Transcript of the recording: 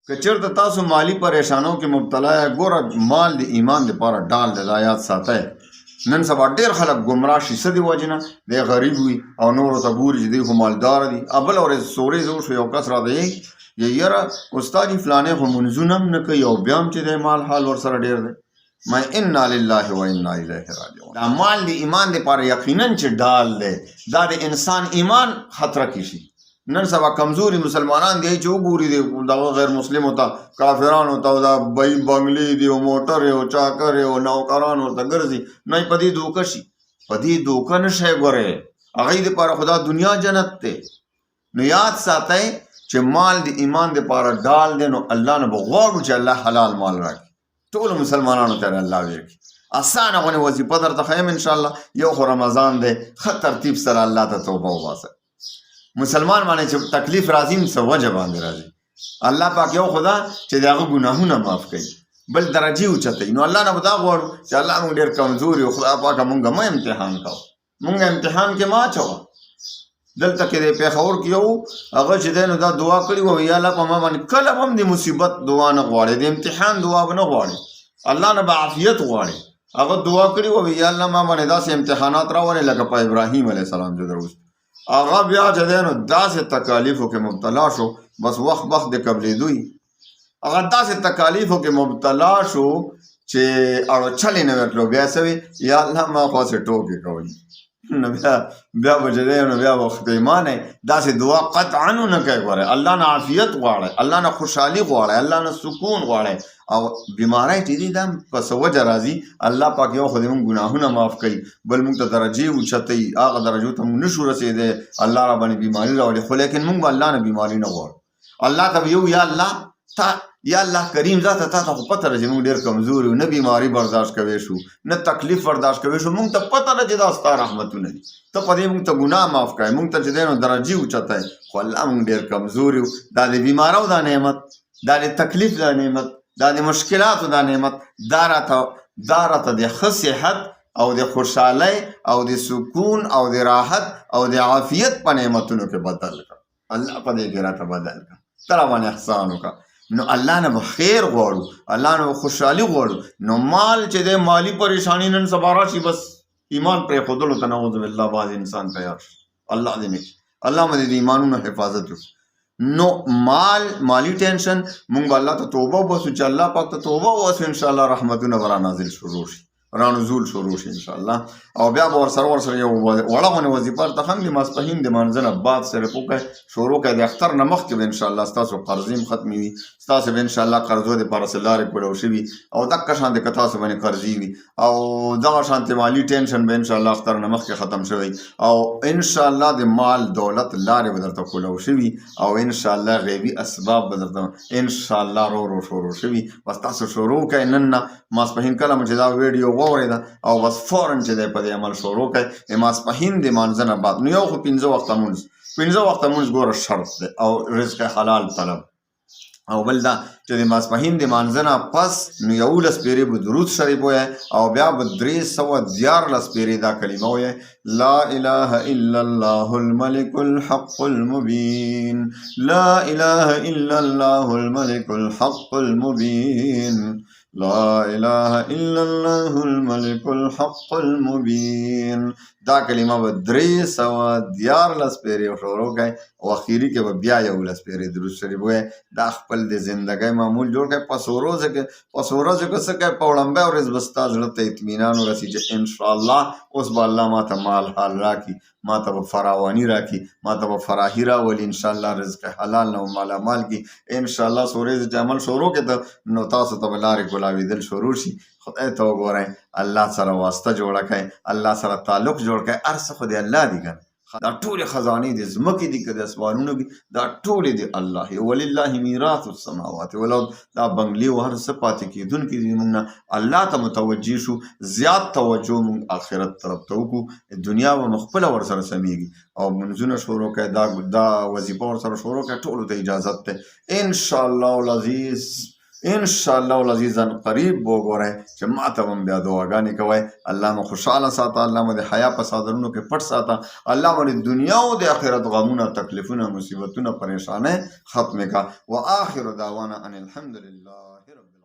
که چېرته تاسو مالی پریشانو کې مبتلا یې، ګوره مال د ایمان دپاره ډال دی، دا یاد ساتئ. نن سبا ډېر خلک ګمراه شي څه د وجې نه، دی غریب وي او نورو ته ګوري چې دوی خو مالداره دي. بله ورځ څورې زه وشو یو کس راته یاره استاد جي فلانی خو منځونه هم نه کوي او بیا هم چې دی مال حال ورسره ډېر دی. ما انا لله و انا الیه راجعون. دا مال د ایمان دپاره یقینا چې ډال دی، دا د انسان ایمان خطره کې شي. نن سبا کمزوري مسلمانان دی چې وګوري دی دغه غیر مسلمو ته، کافرانو ته دا بنګلې دي او موټرې او چاکرې او نوکران ورته ګرځي، نه یې په دې دوکه شي. په دې دوکه نه شئ. ګورئ هغوی دپاره خدا دنیا جنت دی. نو یاد ساتئ چې مال د ایمان دپاره ډال دی. نو الله نه به غواړو چې الله حلال مال راکړي. ټولو مسلمانانو ته الله ورکړي. اسانه غونې وظیفه درته ښیم انشاءالله. یو خو رمضان دی، ښه ترتیب سره الله ته توبه وباسئ. مسلمان باندې چې تکلیف راځي څه وجه باندې راځي، الله پاک یو خدا چې د هغه ګناهونه معاف کوي، بل درجې اوچتوي. نو الله نه به دا غواړو چې الله موږ ډېر کمزور یو، خدای پاکه موږ مه امتحان کوو، موږ امتحان کې مه اچوه. دلته کې د پېښور کې یو هغه چې دی نو دا دعا کړې وه، یا الله په ما باندې کله هم د مصیبت دعا نه غواړي، د امتحان دعا به نه غواړي، الله نه به عافیت غواړي. هغه دعا کړې وه یا الله ما باندې داسې امتحانات راولې لکه په ابراهیم علیه السلام چې دروست. هغه بیا چې دی نو داسې تکالیفو کې مبتلا شو، بس وخت د قبلېدوی. هغه داسې تکالیفو کې مبتلا شو چې اړوچلې نه ورتلو. بیا څه وي، یا الله ما خو هسې ټوکې کوي. نو بیا به چې دی نو بیا به خدایمانئ داسې دعا قطعا نه کوي. ګورئ الله نه عافیت غواړئ، الله نه خوشحالي غواړئ، الله نه سکون غواړئ. او بیماری چې دي دا په څه وجه راځي، الله پاک یو خو دې موږ ګناهونه معاف کوي، بل موږ ته درجې اوچتوي، هغه درجو ته موږ نشو رسېدی، الله را باندې بیماري راولي. خو لیکن موږ به الله نه بیماري نه غواړو. الله ته به یو یا الله تا یا الله کریم ذاته تا ته خو پته ده چې موږ ډېر کمزور یو، نه بیماري برداشت کوی شو، نه تکلیف برداشت کوی شو. موږ ته پته ده چې دا ستا رحمتونه دي، ته په دې موږ ته ګناه معاف کوې، موږ ته چې دی نو درجې اوچتی. خو الله موږ ډېر کمزور یو. دا د بیمارو دا نعمت، دا د تکلیف دا نعمت، دا د مشکلاتو دا نعمت، دا راته د ښه صحت او د خوشحالۍ او د سکون او د راحت او د عافیت په نعمتونو کې بدل کړه. الله په دې کې راته بدل کړه، ته را باندې احسان وکړه. نو الله نه به خیر غواړو، الله نه به خوشحالي غواړو. نو مال چې دی مالي پریشانی نن سبا راشي، بس ایمان پرېښودلو ته نعوذ بالله بعض انسان تیار شي. الله دې نه کړي، الله مو دې د ایمانونو حفاظت وکړي. نو مالی ټینشن مونږ به الله ته توبه وباسو چې الله پاک ته توبه وباسو، انشاءالله رحمتونه به رانازل شروع شي، رانزول شروع شي انشاءالله. او بیا به ورسره یو وړه غونې وظیفه ورته هم د ماسپښین د مانځه نه بعد سره وکړئ، شروع کړئ. د اختر نه مخکې به انشاءالله ستاسو قرضې هم ختمې وي، ستاسو به انشاءالله قرضو دپاره څه لارې کوړو شوي او دقه شانتې که تاسو باندې قرضې وي او دغه شانتې مالي ټینشن به انشاءالله اختر نه مخکې ختم شوی او انشاءالله د مال دولت لارې به درته کوړو شوي او انشاءالله غیبي اسباب به درته انشاءالله رو شروع شوي. بس تاسو شروع کړئ نن نه، ماسپښین کله مو چې دا ویډیو واورېده او بس فوراً چې دی په دې عمل شروع کړئ. د ماسپښین د مانځه نه بعد نو یو خو 5 وخته مونځ ګوره شرط دی او رزق حلال طلب، او بل دا چې د ماسپښین د مانځه نه پس نو 11 پېرې به درود شریف ووایئ او بیا به 314 پېرې دا کلمه ووایئ، لا اله الا الله الملك الحق المبين، لا اله الا الله الملك الحق المبين، لا اله الا الله الملك الحق المبين. دا کلمه به 314 پېرې شروع کړئ او اخري کې به بیا 11 پېرې درود شریف ووایئ. دا خپل د زندګۍ معمول جوړ کړئ. په څو ورځو کې څه کوئ، په وړاندې ورځ به ستا زړه ته اطمینان ورسي چې انشاءالله اوس به الله ما ته مال حال راکړي، ما ته به فراواني راکړي، ما ته به فراخي راولي، انشاءالله رزق حلال نه مالامال کړي. انشاءالله څو ورځې چې عمل شروع کړې نو تاسو ته به لارې ګلاوېدل شروع شي. خدای ته وګورئ، الله سره واسطه جوړه کړئ، الله سره تعلق جوړ کړئ. هر څه خو د الله دي که نه، دا ټولې خزانې د ځمکې دي که د اسمانونو دي، دا ټولې د الله ولله میراث السماوات والارض. دا بنګلې او هر څه پاتې کېدونکي دي. موږ نه الله ته متوجه شو، زیات توجه موږ آخرت طرف ته وکړو، دنیا به مو خپله ورسره سمیږي. او منځونه شروع کړئ، دا وظیفه ورسره شروع کړئ. ټولو ته اجازت دی انشاءالله العزیز، ان شاء الله العزیز قریب وګورئ چې ما ته هم بیا دعاګانې کوئ. الله مو خوشحاله ساته، الله مو د حیا په صادرونو کې پټ ساته، الله مو د دنیا او د آخرت غمونه، تکلیفونه، مصیبتونه، پریشانۍ ختمې کا. واخر دعوانا ان الحمد لله رب العالمین.